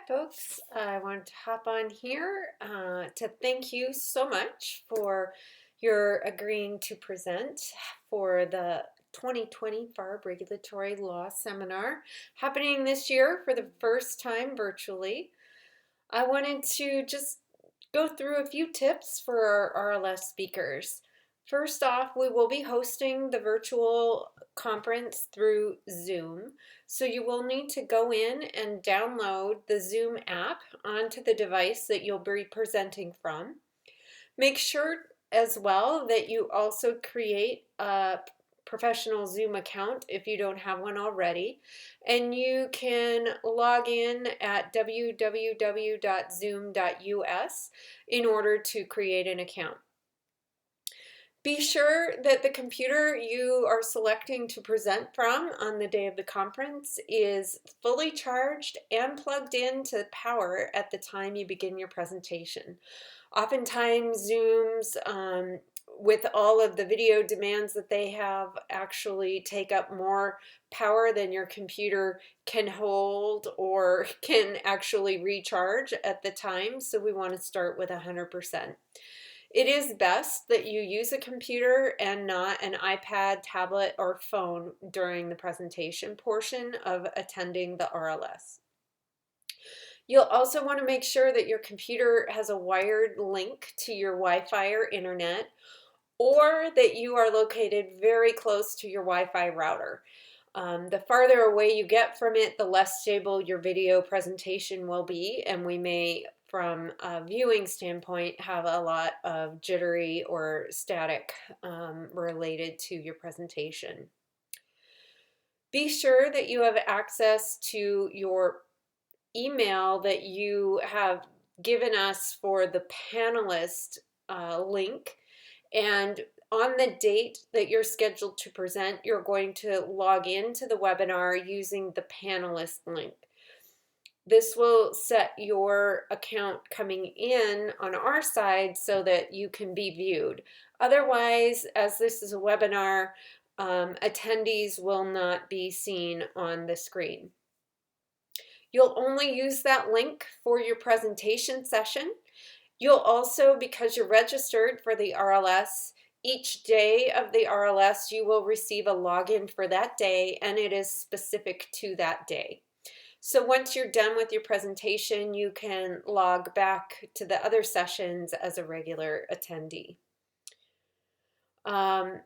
folks. I wanted to hop on here to thank you so much for your agreeing to present for the 2020 FARB Regulatory Law Seminar happening this year for the first time virtually. I wanted to just go through a few tips for our RLS speakers. First off, we will be hosting the virtual conference through Zoom. So you will need to go in and download the Zoom app onto the device that you'll be presenting from. Make sure as well that you also create a professional Zoom account if you don't have one already, and you can log in at www.zoom.us in order to create an account. Be sure that the computer you are selecting to present from on the day of the conference is fully charged and plugged into power at the time you begin your presentation. Oftentimes Zooms, with all of the video demands that they have, actually take up more power than your computer can hold or can actually recharge at the time, so we want to start with 100%. It is best that you use a computer and not an iPad, tablet, or phone during the presentation portion of attending the RLS. You'll also want to make sure that your computer has a wired link to your Wi-Fi or internet, or that you are located very close to your Wi-Fi router. The farther away you get from it, the less stable your video presentation will be, and we may, from a viewing standpoint, have a lot of jittery or static related to your presentation. Be sure that you have access to your email that you have given us for the panelist link, and on the date that you're scheduled to present, you're going to log into the webinar using the panelist link. This will set your account coming in on our side so that you can be viewed. Otherwise, as this is a webinar, attendees will not be seen on the screen. You'll only use that link for your presentation session. You'll also, because you're registered for the RLS, each day of the RLS you will receive a login for that day, and it is specific to that day. So once you're done with your presentation, you can log back to the other sessions as a regular attendee.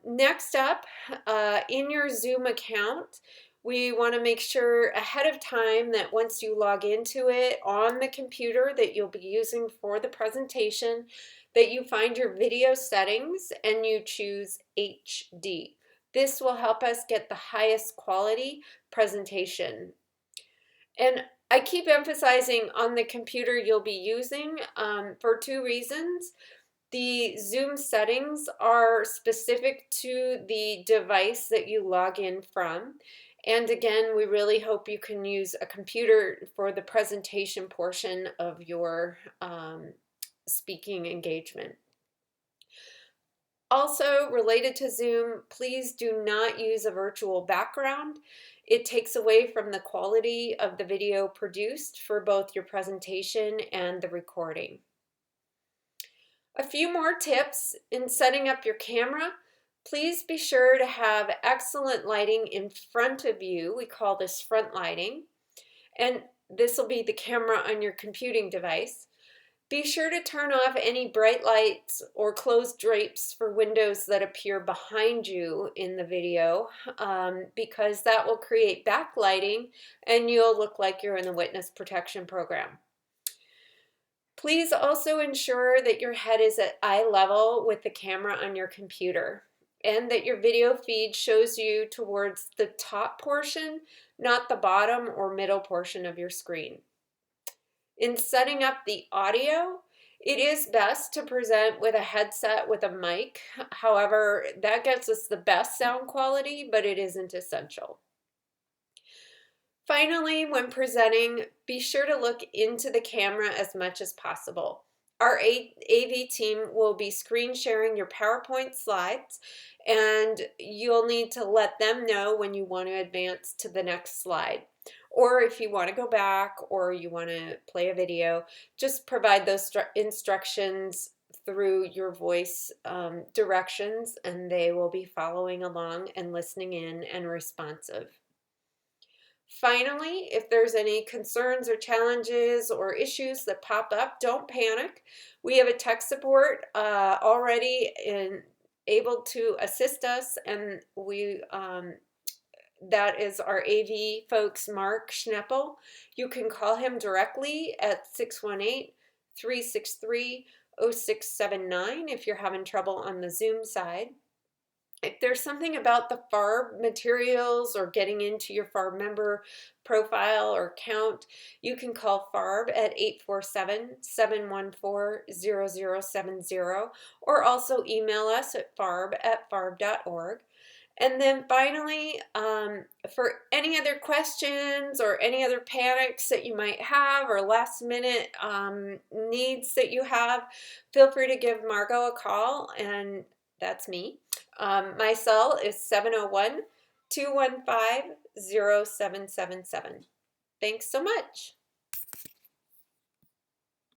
Next up, in your Zoom account, we want to make sure ahead of time that once you log into it on the computer that you'll be using for the presentation, that you find your video settings and you choose HD. This will help us get the highest quality presentation. And I keep emphasizing on the computer you'll be using for two reasons. The Zoom settings are specific to the device that you log in from. And again, we really hope you can use a computer for the presentation portion of your speaking engagement. Also, related to Zoom, please do not use a virtual background. It takes away from the quality of the video produced for both your presentation and the recording. A few more tips in setting up your camera. Please be sure to have excellent lighting in front of you. We call this front lighting. And this will be the camera on your computing device. Be sure to turn off any bright lights or closed drapes for windows that appear behind you in the video, because that will create backlighting and you'll look like you're in the witness protection program. Please also ensure that your head is at eye level with the camera on your computer and that your video feed shows you towards the top portion, not the bottom or middle portion of your screen. In setting up the audio, it is best to present with a headset with a mic. However, that gets us the best sound quality, but it isn't essential. Finally, when presenting, be sure to look into the camera as much as possible. Our AV team will be screen sharing your PowerPoint slides, and you'll need to let them know when you want to advance to the next slide. Or if you want to go back or you want to play a video, just provide those instructions through your voice directions, and they will be following along and listening in and responsive. Finally, if there's any concerns or challenges or issues that pop up, don't panic. We have a tech support already able to assist us, and that is our AV folks, Mark Schneppel. You can call him directly at 618-363-0679 if you're having trouble on the Zoom side. If there's something about the FARB materials or getting into your FARB member profile or account, you can call FARB at 847-714-0070 or also email us at farb@farb.org. And then finally, for any other questions or any other panics that you might have or last minute needs that you have, feel free to give Margot a call, and that's me. My cell is 701-215-0777. Thanks so much.